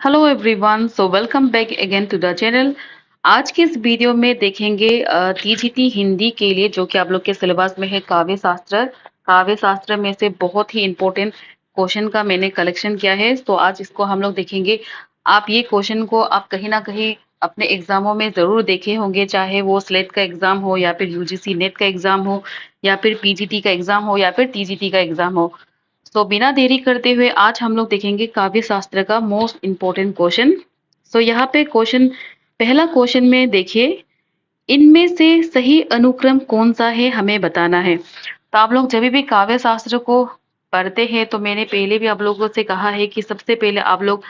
Hello everyone, so welcome back again to the channel. आज के इस वीडियो में देखेंगे टीजीटी हिंदी के लिए जो कि आप लोग के सिलेबस में है काव्य शास्त्र। काव्य शास्त्र में से बहुत ही इम्पोर्टेंट क्वेश्चन का मैंने कलेक्शन किया है, तो आज इसको हम लोग देखेंगे। आप ये क्वेश्चन को आप कहीं ना कहीं अपने एग्जामों में जरूर देखे होंगे, चाहे वो स्लेट का एग्जाम हो या फिर यूजीसी नेट का एग्जाम हो या फिर पीजीटी का एग्जाम हो या फिर टीजीटी का एग्जाम हो। सो बिना देरी करते हुए आज हम लोग देखेंगे काव्य शास्त्र का मोस्ट इंपॉर्टेंट क्वेश्चन। सो यहाँ पे क्वेश्चन, पहला क्वेश्चन में देखिए, इनमें से सही अनुक्रम कौन सा है हमें बताना है। तो आप लोग जब भी काव्य शास्त्र को पढ़ते हैं तो मैंने पहले भी आप लोगों से कहा है कि सबसे पहले आप लोग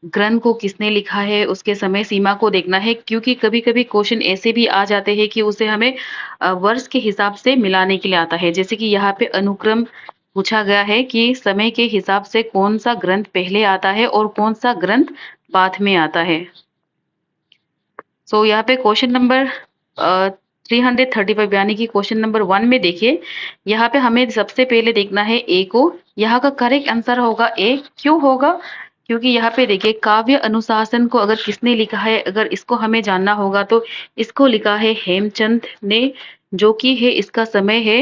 ग्रंथ को किसने लिखा है उसके समय सीमा को देखना है, क्योंकि कभी कभी क्वेश्चन ऐसे भी आ जाते हैं कि उसे हमें वर्ष के हिसाब से मिलाने के लिए आता है। जैसे कि यहाँ पे अनुक्रम पूछा गया है कि समय के हिसाब से कौन सा ग्रंथ पहले आता है और कौन सा ग्रंथ बाद में आता है। यहाँ पे क्वेश्चन नंबर 335 यानी कि क्वेश्चन नंबर 1 में देखिए, यहाँ पे हमें सबसे पहले देखना है ए को। यहाँ का करेक्ट आंसर होगा ए। क्यों होगा? क्योंकि यहाँ पे देखिए काव्य अनुशासन को अगर किसने लिखा है, अगर इसको हमें जानना होगा तो इसको लिखा है हेमचंद ने, जो कि है इसका समय है,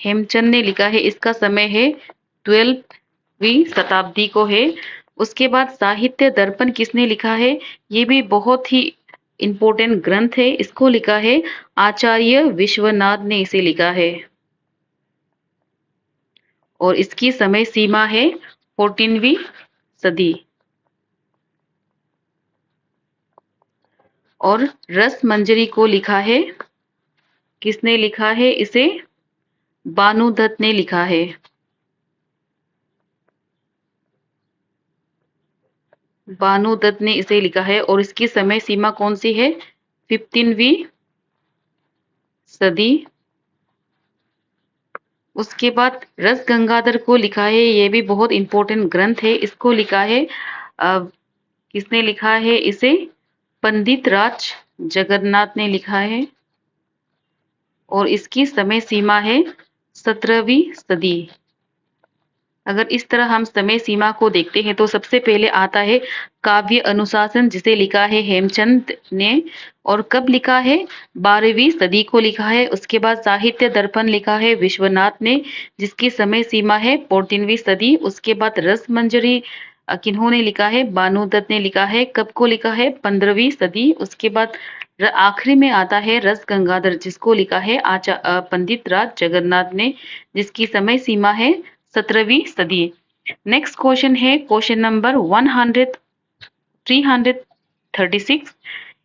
हेमचंद ने लिखा है, इसका समय है 12वीं शताब्दी को है। उसके बाद साहित्य दर्पण किसने लिखा है? ये भी बहुत ही इंपॉर्टेंट ग्रंथ है, इसको लिखा है आचार्य विश्वनाथ ने इसे लिखा है, और इसकी समय सीमा है 14वीं सदी। और रस मंजरी को लिखा है, किसने लिखा है इसे? बानुदत्त ने लिखा है। बानुदत्त ने इसे लिखा है और इसकी समय सीमा कौन सी है? 15वीं सदी। उसके बाद रस गंगाधर को लिखा है, ये भी बहुत इंपॉर्टेंट ग्रंथ है, इसको लिखा है किसने लिखा है इसे? पंडित राज जगन्नाथ ने लिखा है, और इसकी समय सीमा है 17वीं सदी। अगर इस तरह हम समय सीमा को देखते हैं तो सबसे पहले आता है काव्य अनुशासन, जिसे लिखा है हेमचंद ने, और कब लिखा है? 12वीं सदी को लिखा है। उसके बाद साहित्य दर्पण लिखा है विश्वनाथ ने, जिसकी समय सीमा है 14वीं सदी। उसके बाद रस मंजरी किन्होंने लिखा है? बानुदत्त ने लिखा है। कब को लिखा है? 15वीं सदी। उसके बाद आखिरी में आता है रस गंगाधर, जिसको लिखा है पंडित राज जगन्नाथ ने, जिसकी समय सीमा है 17वीं सदी। नेक्स्ट क्वेश्चन है क्वेश्चन नंबर 336।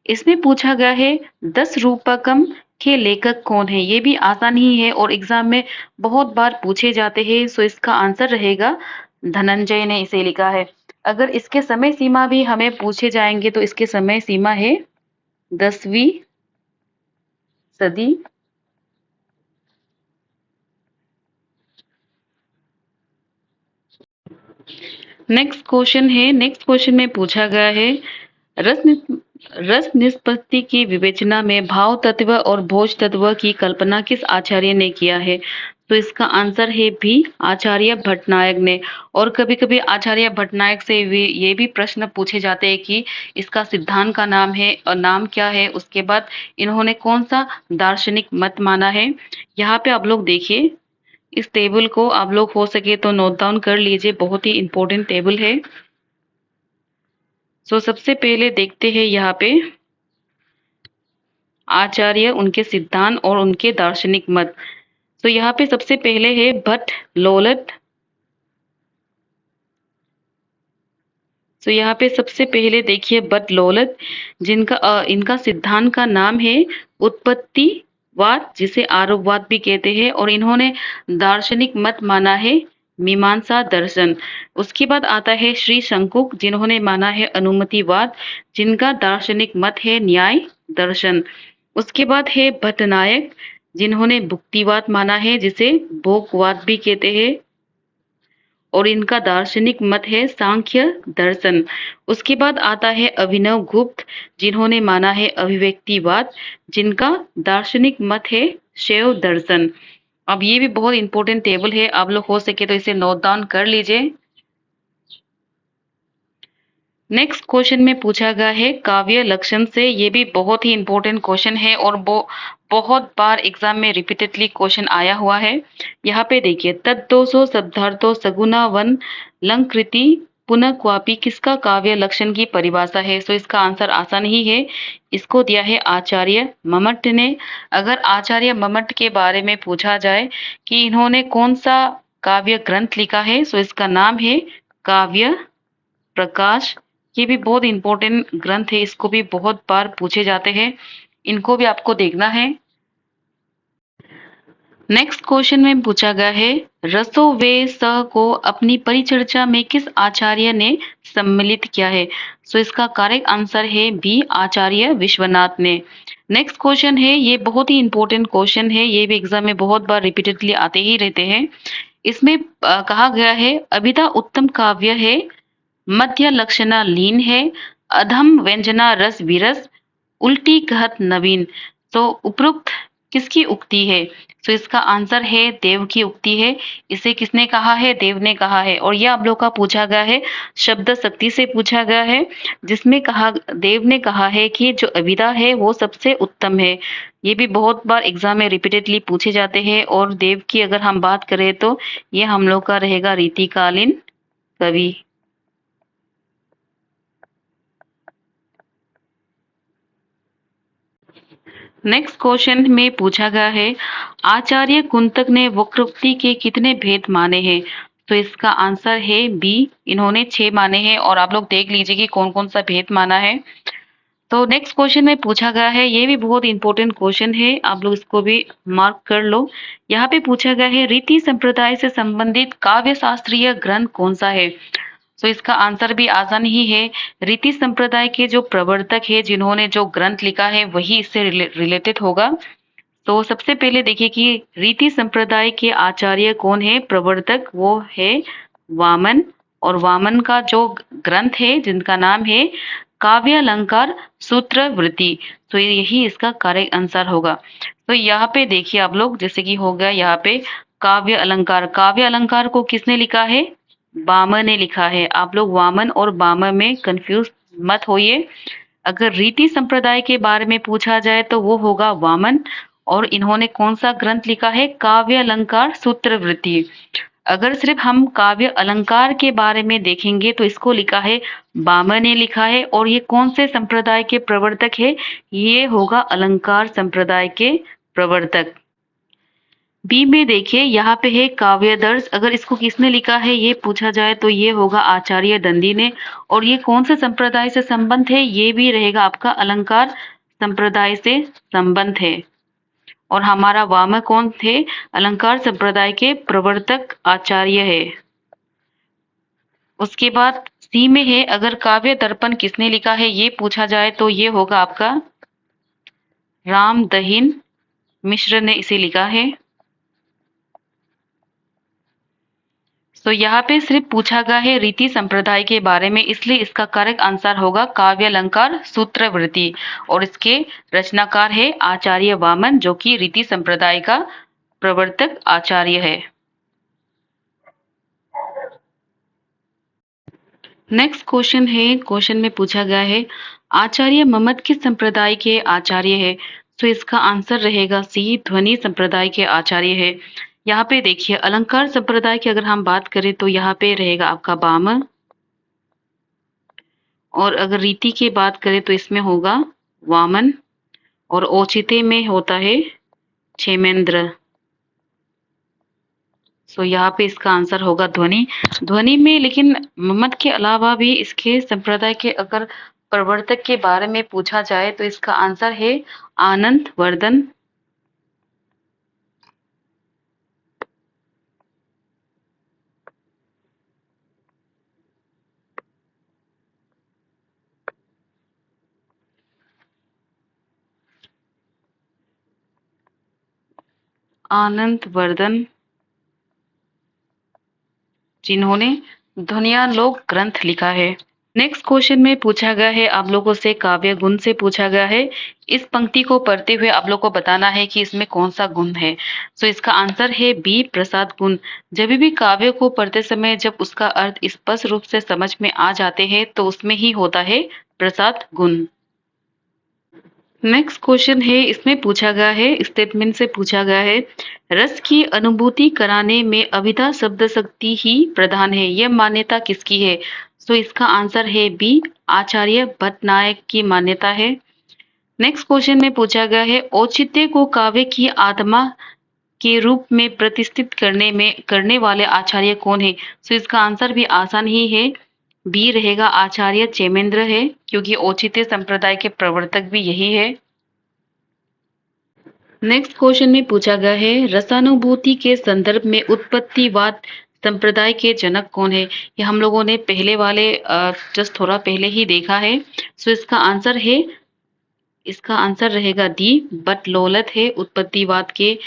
इसमें पूछा गया है 10 रूपकम के लेखक कौन है। ये भी आसान ही है और एग्जाम में बहुत बार पूछे जाते हैं। सो इसका आंसर रहेगा धनंजय ने इसे लिखा है। अगर इसके समय सीमा भी हमें पूछे जाएंगे तो इसके समय सीमा है 10वीं सदी। नेक्स्ट क्वेश्चन में पूछा गया है रस निष्पत्ति की विवेचना में भाव तत्व और भोज तत्व की कल्पना किस आचार्य ने किया है। तो इसका आंसर है भी आचार्य भट्टनायक ने। और कभी कभी आचार्य भट्टनायक से ये भी प्रश्न पूछे जाते हैं कि इसका सिद्धांत का नाम है और नाम क्या है, उसके बाद इन्होंने कौन सा दार्शनिक मत माना है। यहाँ पे आप लोग देखिए, इस टेबल को आप लोग हो सके तो नोट डाउन कर लीजिए, बहुत ही इंपॉर्टेंट टेबल है। सबसे पहले देखते हैं यहाँ पे आचार्य, उनके सिद्धांत और उनके दार्शनिक मत। यहाँ पे सबसे पहले है भट्ट लोलट। यहाँ पे सबसे पहले देखिए भट्ट लोलट, जिनका इनका सिद्धांत का नाम है उत्पत्तिवाद, जिसे आरोपवाद भी कहते हैं, और इन्होंने दार्शनिक मत माना है मीमांसा दर्शन। उसके बाद आता है श्री शंकुक, जिन्होंने माना है अनुमतिवाद, जिनका दार्शनिक मत है न्याय दर्शन। उसके बाद है भट्टनायक, जिन्होंने भुक्तिवाद माना है, जिसे भोगवाद भी कहते हैं, और इनका दार्शनिक मत है सांख्य दर्शन। उसके बाद आता है अभिनव गुप्त, जिन्होंने माना है अभिव्यक्तिवाद, जिनका दार्शनिक मत है शैव दर्शन। अब ये भी बहुत इंपॉर्टेंट टेबल है, आप लोग हो सके तो इसे नोट डाउन कर लीजिए। नेक्स्ट क्वेश्चन में पूछा गया है काव्य लक्षण से। ये भी बहुत ही इंपॉर्टेंट क्वेश्चन है और बहुत बार एग्जाम में रिपीटेडली क्वेश्चन आया हुआ है। यहाँ पे देखिए, तद्दोषो शब्दार्थो सगुना वन लंकृति पुनः क्वापि किसका काव्य लक्षण की परिभाषा है? सो इसका आंसर आसान ही है। इसको दिया है आचार्य मम्मट ने। अगर आचार्य मम्मट के बारे में पूछा जाए कि इन्होंने कौन सा काव्य ग्रंथ लिखा है, सो इसका नाम है काव्य प्रकाश। ये भी बहुत इंपॉर्टेंट ग्रंथ है, इसको भी बहुत बार पूछे जाते हैं, इनको भी आपको देखना है। नेक्स्ट क्वेश्चन में पूछा गया है रसो वे स को अपनी परिचर्चा में किस आचार्य ने सम्मिलित किया है? सो इसका करेक्ट आंसर है बी, आचार्य विश्वनाथ ने। नेक्स्ट क्वेश्चन है, ये बहुत ही इंपॉर्टेंट क्वेश्चन है, ये भी एग्जाम में बहुत बार रिपीटेडली आते ही रहते हैं। इसमें कहा गया है अभिधा उत्तम काव्य है, मध्य लक्षणा लीन है, अधम व्यंजना रस विरस, उल्टी कहत नवीन। तो उपरोक्त किसकी उक्ति है? तो इसका आंसर है देव की उक्ति है। इसे किसने कहा है? देव ने कहा है। और यह आप लोग का पूछा गया है, शब्द शक्ति से पूछा गया है, जिसमें कहा देव ने कहा है कि जो अभिधा है वो सबसे उत्तम है। ये भी बहुत बार एग्जाम में रिपीटेडली पूछे जाते हैं। और देव की अगर हम बात करें तो ये हम लोग का रहेगा रीतिकालीन कवि। नेक्स्ट क्वेश्चन में पूछा गया है आचार्य कुंतक ने वक्रोक्ति के कितने भेद माने हैं? तो इसका आंसर है बी, इन्होंने 6 माने हैं। और आप लोग देख लीजिए कि कौन कौन सा भेद माना है। तो नेक्स्ट क्वेश्चन में पूछा गया है, ये भी बहुत इंपॉर्टेंट क्वेश्चन है, आप लोग इसको भी मार्क कर लो। यहाँ पे पूछा गया है रीति संप्रदाय से संबंधित काव्य शास्त्रीय ग्रंथ कौन सा है? तो इसका आंसर भी आसान ही है। रीति संप्रदाय के जो प्रवर्तक है, जिन्होंने जो ग्रंथ लिखा है, वही इससे रिलेटेड होगा। तो सबसे पहले देखिए कि रीति संप्रदाय के आचार्य कौन है, प्रवर्तक, वो है वामन। और वामन का जो ग्रंथ है जिनका नाम है काव्य अलंकार सूत्र वृत्ति। तो यही इसका करेक्ट आंसर होगा। तो यहाँ पे देखिए आप लोग, जैसे कि हो गया यहाँ पे काव्य अलंकार। काव्य अलंकार को किसने लिखा है? वामन ने लिखा है। आप लोग वामन और वामन में कंफ्यूज मत होइए। अगर रीति संप्रदाय के बारे में पूछा जाए तो वो होगा वामन। और इन्होंने कौन सा ग्रंथ लिखा है? काव्य अलंकार सूत्रवृत्ति। अगर सिर्फ हम काव्य अलंकार के बारे में देखेंगे तो इसको लिखा है वामन ने लिखा है। और ये कौन से संप्रदाय के प्रवर्तक है? ये होगा अलंकार संप्रदाय के प्रवर्तक। बी में देखिए यहाँ पे है काव्यदर्श। अगर इसको किसने लिखा है ये पूछा जाए तो ये होगा आचार्य दंडी ने। और ये कौन से संप्रदाय से संबंध है? ये भी रहेगा आपका अलंकार संप्रदाय से संबंध है। और हमारा वामन कौन थे? अलंकार संप्रदाय के प्रवर्तक आचार्य है। उसके बाद सी में है अगर काव्य दर्पण किसने लिखा है ये पूछा जाए तो ये होगा आपका राम दहिन मिश्र ने इसे लिखा है। तो यहाँ पे सिर्फ पूछा गया है रीति संप्रदाय के बारे में, इसलिए इसका करेक्ट आंसर होगा काव्य अलंकार सूत्रवृत्ति। और इसके रचनाकार है आचार्य वामन, जो कि रीति संप्रदाय का प्रवर्तक आचार्य है। नेक्स्ट क्वेश्चन है, क्वेश्चन में पूछा गया है आचार्य मम्मट किस संप्रदाय के आचार्य है? तो इसका आंसर रहेगा सी, ध्वनि संप्रदाय के आचार्य है। यहाँ पे देखिए अलंकार संप्रदाय की अगर हम बात करें तो यहाँ पे रहेगा आपका वामन। और अगर रीति की बात करें तो इसमें होगा वामन। और औचित्य में होता है क्षेमेंद्र। सो यहाँ पे इसका आंसर होगा ध्वनि। ध्वनि में लेकिन मम्मट के अलावा भी इसके संप्रदाय के अगर प्रवर्तक के बारे में पूछा जाए तो इसका आंसर है आनंद वर्धन। आनंद वर्धन, जिन्होंने ध्वनियालोक ग्रंथ लिखा है। नेक्स्ट क्वेश्चन में पूछा गया है आप लोगों से काव्य गुण से पूछा गया है। इस पंक्ति को पढ़ते हुए आप लोग को बताना है कि इसमें कौन सा गुण है। सो इसका आंसर है बी प्रसाद गुण। जब भी काव्य को पढ़ते समय जब उसका अर्थ स्पष्ट रूप से समझ में आ जाते हैं तो उसमें ही होता है प्रसाद गुण। नेक्स्ट क्वेश्चन है इसमें पूछा गया है स्टेटमेंट से पूछा गया है रस की अनुभूति कराने में अभिधा शब्द शक्ति ही प्रधान है, यह मान्यता किसकी है। सो इसका आंसर है बी आचार्य भट्टनायक की मान्यता है। नेक्स्ट क्वेश्चन में पूछा गया है औचित्य को काव्य की आत्मा के रूप में प्रतिष्ठित करने वाले आचार्य कौन है। सो इसका आंसर भी आसान ही है, बी रहेगा आचार्य चेमेंद्र है, क्योंकि औचित्य संप्रदाय के प्रवर्तक भी यही है। नेक्स्ट क्वेश्चन में पूछा गया है रसानुभूति के संदर्भ में उत्पत्तिवाद संप्रदाय के जनक कौन है। ये हम लोगों ने पहले वाले जस्ट थोड़ा पहले ही देखा है। सो इसका आंसर रहेगा डी बटलोलत है उत्पत्तिवाद के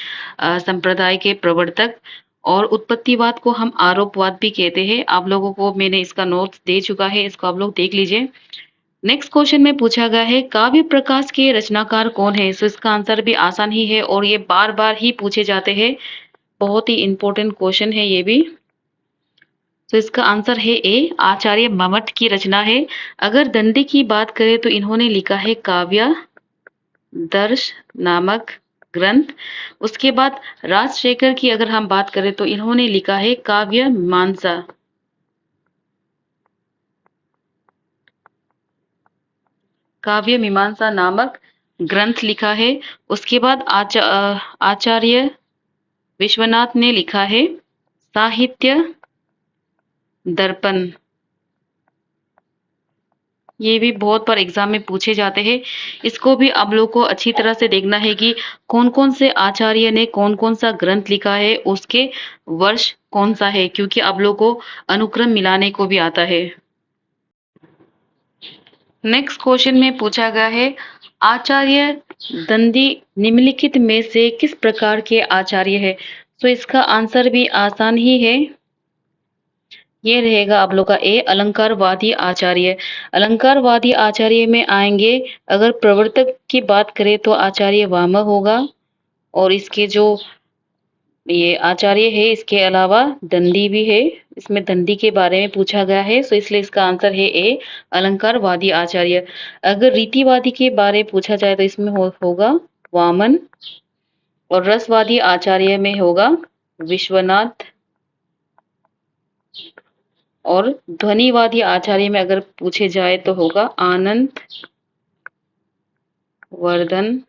संप्रदाय के प्रवर्तक। और उत्पत्तिवाद को हम आरोपवाद भी कहते हैं। आप लोगों को मैंने इसका नोट्स दे चुका है, इसको आप लोग देख लीजिए। नेक्स्ट क्वेश्चन में पूछा गया है काव्य प्रकाश के रचनाकार कौन है। सो इसका आंसर भी आसान ही है और ये बार बार ही पूछे जाते हैं, बहुत ही इंपॉर्टेंट क्वेश्चन है ये भी। तो इसका आंसर है ए आचार्य मम्मट की रचना है। अगर दंडी की बात करें तो इन्होंने लिखा है काव्य दर्श नामक ग्रंथ। उसके बाद राजशेखर की अगर हम बात करें तो इन्होंने लिखा है काव्य मीमांसा। काव्य मीमांसा नामक ग्रंथ लिखा है। उसके बाद आचार्य विश्वनाथ ने लिखा है साहित्य दर्पण। ये भी बहुत बार एग्जाम में पूछे जाते हैं। इसको भी आप लोग को अच्छी तरह से देखना है कि कौन कौन से आचार्य ने कौन कौन सा ग्रंथ लिखा है, उसके वर्ष कौन सा है, क्योंकि आप लोग को अनुक्रम मिलाने को भी आता है। नेक्स्ट क्वेश्चन में पूछा गया है आचार्य दंडी निम्नलिखित में से किस प्रकार के आचार्य है। तो इसका आंसर भी आसान ही है, ये रहेगा आप लोग का ए अलंकारवादी आचार्य। अलंकारवादी आचार्य में आएंगे अगर प्रवर्तक की बात करें तो आचार्य वामन होगा। और इसके जो ये आचार्य है इसके अलावा दंडी भी है, इसमें दंडी के बारे में पूछा गया है, सो इसलिए इसका आंसर है ए अलंकारवादी आचार्य। अगर रीतिवादी के बारे में पूछा जाए तो इसमें होगा वामन। और रसवादी आचार्य में होगा विश्वनाथ। और ध्वनिवादी आचार्य में अगर पूछे जाए तो होगा आनंद वर्धन।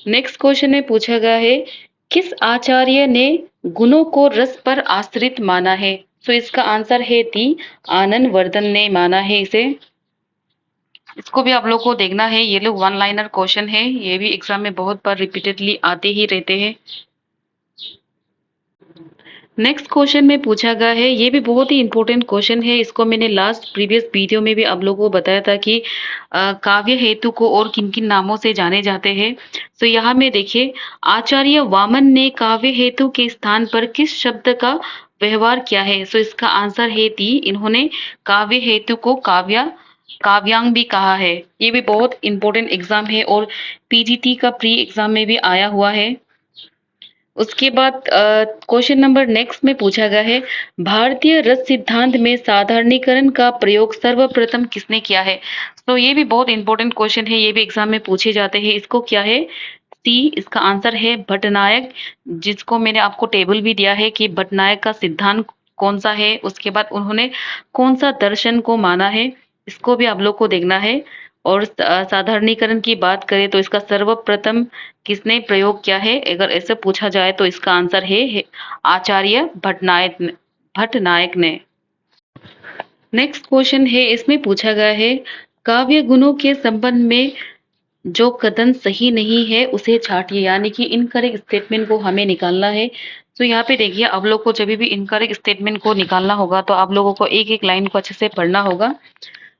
नेक्स्ट क्वेश्चन में पूछा गया है किस आचार्य ने गुणों को रस पर आश्रित माना है। तो इसका आंसर है डी आनंद वर्धन ने माना है इसे। इसको भी आप लोग को देखना है, ये लोग वन लाइनर क्वेश्चन है, ये भी एग्जाम में बहुत बार रिपीटेडली आते ही रहते हैं। नेक्स्ट क्वेश्चन में पूछा गया है, ये भी बहुत ही इंपॉर्टेंट क्वेश्चन है। इसको मैंने लास्ट प्रीवियस वीडियो में भी आप लोगों को बताया था कि काव्य हेतु को और किन किन नामों से जाने जाते हैं। तो यहाँ में देखिए आचार्य वामन ने काव्य हेतु के स्थान पर किस शब्द का व्यवहार किया है। सो इसका आंसर है डी इन्होंने काव्य हेतु को काव्यांग भी कहा है। ये भी बहुत इंपॉर्टेंट एग्जाम है और पीजीटी का प्री एग्जाम में भी आया हुआ है। उसके बाद क्वेश्चन नंबर नेक्स्ट में पूछा गया है भारतीय रस सिद्धांत में साधारणीकरण का प्रयोग सर्वप्रथम किसने किया है। तो ये भी बहुत इंपॉर्टेंट क्वेश्चन है, ये भी एग्जाम में पूछे जाते हैं। इसको क्या है सी, इसका आंसर है भट्टनायक, जिसको मैंने आपको टेबल भी दिया है कि भट्टनायक का सिद्धांत कौन सा है, उसके बाद उन्होंने कौन सा दर्शन को माना है, इसको भी आप लोग को देखना है। और साधारणीकरण की बात करें तो इसका सर्वप्रथम किसने प्रयोग किया है, अगर ऐसे पूछा जाए तो इसका आंसर है आचार्य भट्टनायक ने। नेक्स्ट क्वेश्चन है, इसमें पूछा गया है काव्य गुणों के संबंध में जो कथन सही नहीं है उसे छाटिए, यानी कि इनकरेक्ट स्टेटमेंट को हमें निकालना है। तो यहाँ पे देखिए आप लोग को जब भी इनकरेक्ट स्टेटमेंट को निकालना होगा तो आप लोगों को एक एक लाइन को अच्छे से पढ़ना होगा।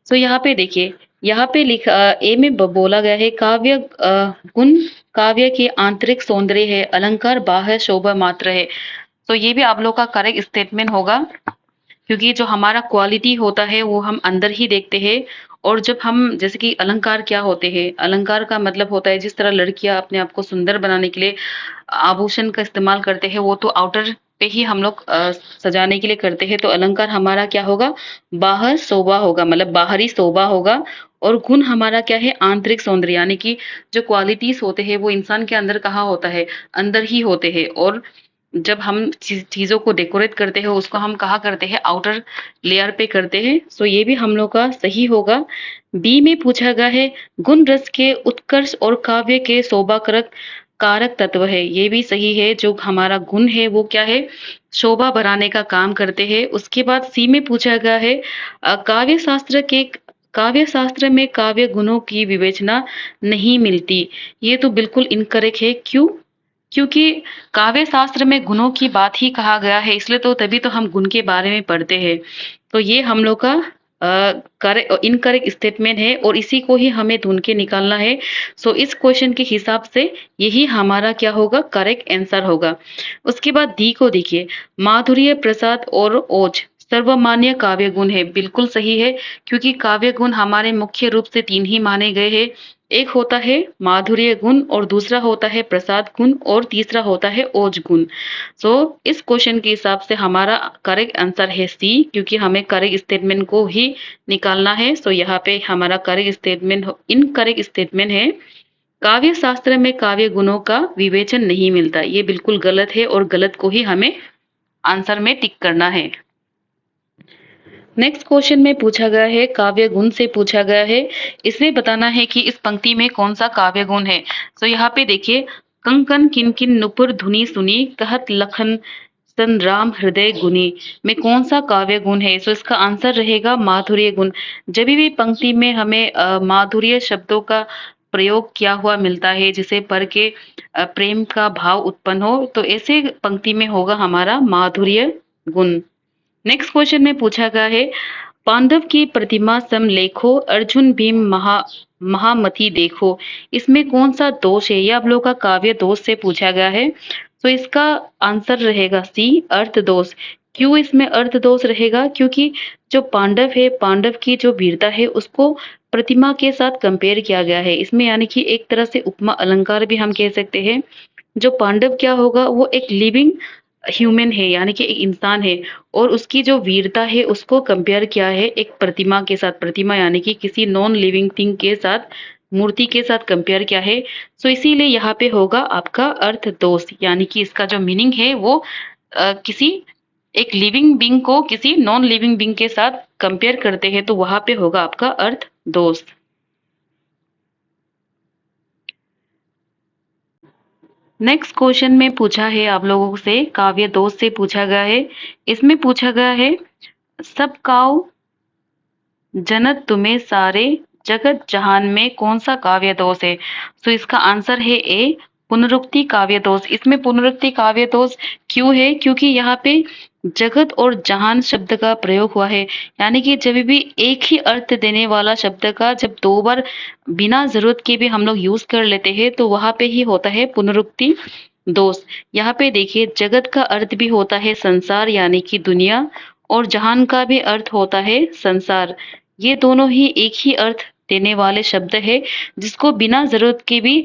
तो यहाँ पे देखिए, यहाँ पे लिखा ए में बोला गया है काव्य गुण काव्य के आंतरिक सौंदर्य है, अलंकार बाह्य शोभा मात्र है। तो ये भी आप लोग का करेक्ट स्टेटमेंट होगा, क्योंकि जो हमारा क्वालिटी होता है वो हम अंदर ही देखते हैं। और जब हम जैसे कि अलंकार क्या होते हैं, अलंकार का मतलब होता है जिस तरह लड़कियां अपने आप को सुंदर बनाने के लिए आभूषण का इस्तेमाल करते हैं, वो तो आउटर पे ही हम लोग सजाने के लिए करते हैं। तो अलंकार हमारा क्या होगा, बाहर शोभा होगा, मतलब बाहरी शोभा होगा। और गुण हमारा क्या है, आंतरिक सौंदर्य, यानी कि जो क्वालिटीज होते हैं वो इंसान के अंदर कहाँ होता है, अंदर ही होते हैं। और जब हम चीजों को डेकोरेट करते हैं उसको हम कहाँ करते हैं, आउटर लेयर पे करते हैं। सो ये भी हम लोग का सही होगा। बी में पूछा गया है गुण रस के उत्कर्ष और काव्य के शोभा कारक कारक तत्व है। ये भी सही है, जो हमारा गुण है वो क्या है, शोभा बढ़ाने का काम करते हैं। उसके बाद सी में पूछा गया है काव्य शास्त्र में काव्य गुणों की विवेचना नहीं मिलती। ये तो बिल्कुल इनकरेक्ट है। क्यों? क्योंकि काव्य शास्त्र में गुणों की बात ही कहा गया है, इसलिए तो तभी तो हम गुण के बारे में पढ़ते हैं। तो ये हम लोग का इनकरेक्ट स्टेटमेंट है और इसी को ही हमें ढूंढ के निकालना है। सो इस क्वेश्चन के हिसाब से यही हमारा क्या होगा, करेक्ट आंसर होगा। उसके बाद डी को देखिए, माधुर्य प्रसाद और ओज सर्वमान्य काव्य गुण है। बिल्कुल सही है, क्योंकि काव्य गुण हमारे मुख्य रूप से तीन ही माने गए हैं। एक होता है माधुर्य गुण, और दूसरा होता है प्रसाद गुण, और तीसरा होता है ओज गुण। सो इस क्वेश्चन के हिसाब से हमारा करेक्ट आंसर है सी, क्योंकि हमें करेक्ट स्टेटमेंट को ही निकालना है। सो यहाँ पे हमारा करेक्ट स्टेटमेंट इनकरेक्ट स्टेटमेंट है, काव्य शास्त्र में काव्य गुणों का विवेचन नहीं मिलता। ये बिल्कुल गलत है और गलत को ही हमें आंसर में टिक करना है। नेक्स्ट क्वेश्चन में पूछा गया है, काव्य गुण से पूछा गया है, इसमें बताना है कि इस पंक्ति में कौन सा काव्य गुण है। तो यहाँ पे देखिए, कंकन किनकिन नुपुर धुनी सुनी, कहत लखन सन राम हृदय गुनी में कौन सा काव्य गुण है। सो इसका आंसर रहेगा माधुर्य गुण। जब भी पंक्ति में हमें माधुर्य शब्दों का प्रयोग किया हुआ मिलता है, जिसे पढ़ के प्रेम का भाव उत्पन्न हो, तो ऐसे पंक्ति में होगा हमारा माधुर्य गुण। नेक्स्ट क्वेश्चन में पूछा गया है, पांडव की प्रतिमा सम लेखो, अर्जुन भीम महामति देखो। इसमें कौन सा दोष है, ये आप लोग का काव्य दोष से पूछा गया है। तो इसका आंसर रहेगा सी, अर्थ दोष। क्यों इसमें अर्थ दोष रहेगा, क्योंकि जो पांडव है, पांडव की जो वीरता है उसको प्रतिमा के साथ कंपेयर किया गया है इसमें, यानी कि एक तरह से उपमा अलंकार भी हम कह सकते हैं। जो पांडव क्या होगा, वो एक लिविंग ह्यूमन है, यानी कि एक इंसान है, और उसकी जो वीरता है उसको कंपेयर किया है एक प्रतिमा के साथ। प्रतिमा यानी कि किसी नॉन लिविंग थिंग के साथ, मूर्ति के साथ कंपेयर किया है। सो इसीलिए यहाँ पे होगा आपका अर्थ दोष, यानी कि इसका जो मीनिंग है वो किसी एक लिविंग बींग को किसी नॉन लिविंग बींग के साथ कंपेयर करते हैं, तो वहां पे होगा आपका अर्थ दोष। नेक्स्ट क्वेश्चन में पूछा है आप लोगों से, काव्य दोष से पूछा गया है। इसमें पूछा गया है, सब काव जनत तुम्हें सारे जगत जहान में कौन सा काव्य दोष है। तो इसका आंसर है ए, पुनरुक्ति काव्य दोष। इसमें पुनरुक्ति काव्य दोष क्यों है, क्योंकि यहाँ पे जगत और जहान शब्द का प्रयोग हुआ है, यानी कि जब भी एक ही अर्थ देने वाला शब्द का जब दो बार बिना जरूरत के भी हम लोग यूज कर लेते हैं, तो वहां पे ही होता है पुनरुक्ति दोष। यहाँ पे देखिए, जगत का अर्थ भी होता है संसार, यानी कि दुनिया, और जहान का भी अर्थ होता है संसार। ये दोनों ही एक ही अर्थ देने वाले शब्द है, जिसको बिना जरूरत के भी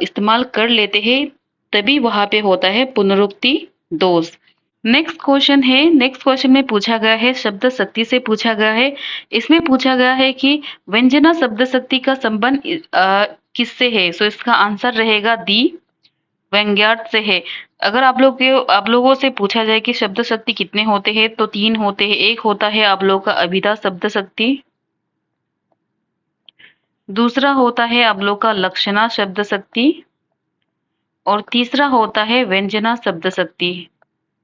इस्तेमाल कर लेते हैं, तभी वहां पे होता है पुनरुक्ति दोष। नेक्स्ट क्वेश्चन में पूछा गया है, शब्द शक्ति से पूछा गया है। इसमें पूछा गया है कि व्यंजना शब्द शक्ति का संबंध किससे है। सो इसका आंसर रहेगा दी, व्यंग्यार्थ से है। अगर आप लोगों से पूछा जाए कि शब्द शक्ति कितने होते हैं, तो तीन होते हैं। एक होता है आप लोग का अभिधा शब्द शक्ति, दूसरा होता है आप लोग का लक्षणा शब्द शक्ति, और तीसरा होता है व्यंजना शब्द शक्ति।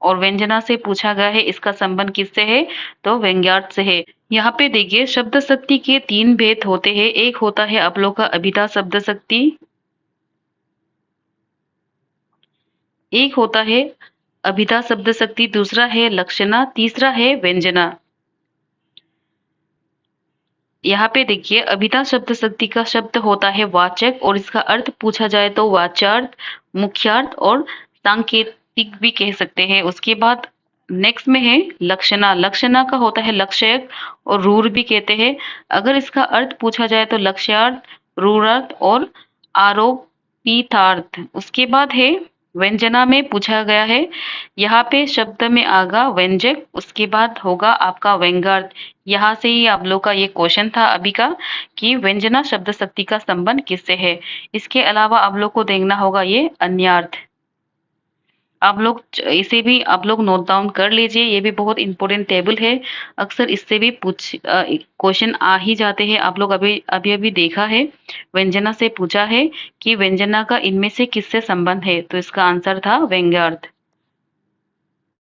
और व्यंजना से पूछा गया है इसका संबंध किससे है, तो व्यंग्यार्थ से है। यहाँ पे देखिए, शब्द शक्ति के तीन भेद होते हैं। एक होता है आप लोग का अभिधा शब्द शक्ति, एक होता है अभिधा शब्द शक्ति, दूसरा है लक्षणा, तीसरा है व्यंजना। यहाँ पे देखिए अभिधा शब्द शक्ति का शब्द होता है वाचक और इसका अर्थ पूछा जाए तो वाच्यार्थ, मुख्यार्थ और सांकेतिक भी कह सकते हैं। उसके बाद नेक्स्ट में है लक्षणा। लक्षणा का होता है लक्ष्यक और रूढ़ भी कहते हैं। अगर इसका अर्थ पूछा जाए तो लक्ष्यार्थ, रूढ़ार्थ और आरोपितार्थ। उसके बाद है व्यंजना में पूछा गया है, यहाँ पे शब्द में आगा व्यंजक, उसके बाद होगा आपका व्यंग्यार्थ। यहाँ से ही आप लोग का ये क्वेश्चन था अभी का कि व्यंजना शब्द शक्ति का संबंध किससे है। इसके अलावा आप लोग को देखना होगा ये अन्यार्थ। आप लोग इसे भी आप लोग नोट डाउन कर लीजिए, ये भी बहुत इंपॉर्टेंट टेबल है। अक्सर इससे भी क्वेश्चन आ ही जाते हैं। आप लोग अभी अभी अभी देखा है व्यंजना से पूछा है कि व्यंजना का इनमें से किससे संबंध है, तो इसका आंसर था व्यंग्यार्थ।